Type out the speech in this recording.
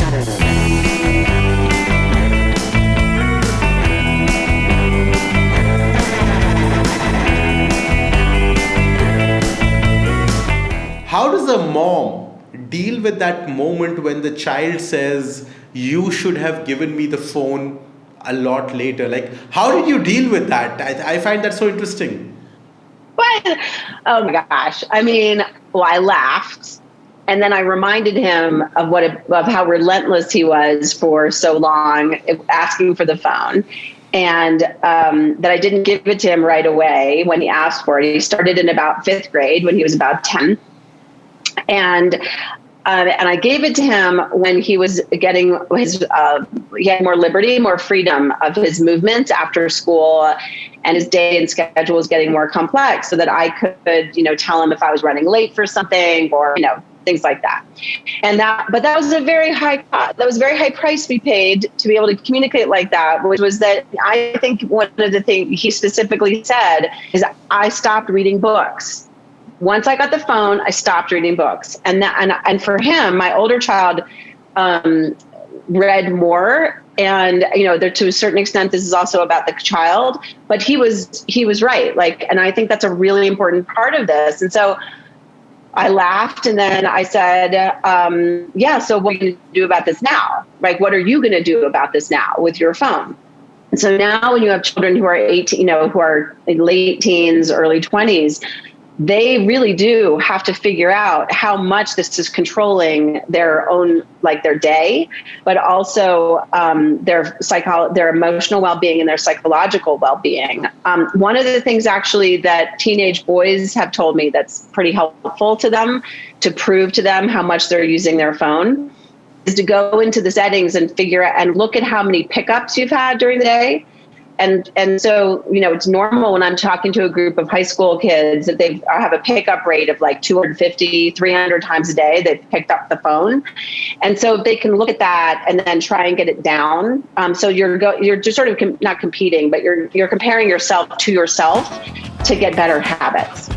How does a mom deal with that moment when the child says, "You should have given me the phone a lot later"? Like, how did you deal with that? I find that so interesting. But oh my gosh, I mean, well, I laughed, and then I reminded him of of how relentless he was for so long, asking for the phone, and that I didn't give it to him right away when he asked for it. He started in about fifth grade when he was about 10, and I gave it to him when he was getting he had more liberty, more freedom of his movements after school, and his day and schedule was getting more complex, so that I could, tell him if I was running late for something, or things like that. But that was a very high price we paid to be able to communicate like that, which was that I think one of the things he specifically said is I stopped reading books. Once I got the phone, I stopped reading books. And for him, my older child read more. And, there, to a certain extent, this is also about the child, but he was right. And I think that's a really important part of this. And so I laughed, and then I said, so what are you going to do about this now? Like, what are you going to do about this now with your phone? And so now when you have children who are 18, who are in late teens, early 20s, they really do have to figure out how much this is controlling their own, their day, but also their emotional well-being and their psychological well-being. One of the things actually that teenage boys have told me that's pretty helpful to them to prove to them how much they're using their phone is to go into the settings and figure out and look at how many pickups you've had during the day. And so, it's normal when I'm talking to a group of high school kids that they have a pickup rate of 250, 300 times a day. They've picked up the phone. And so they can look at that and then try and get it down. So you're just sort of not competing, but you're comparing yourself to get better habits.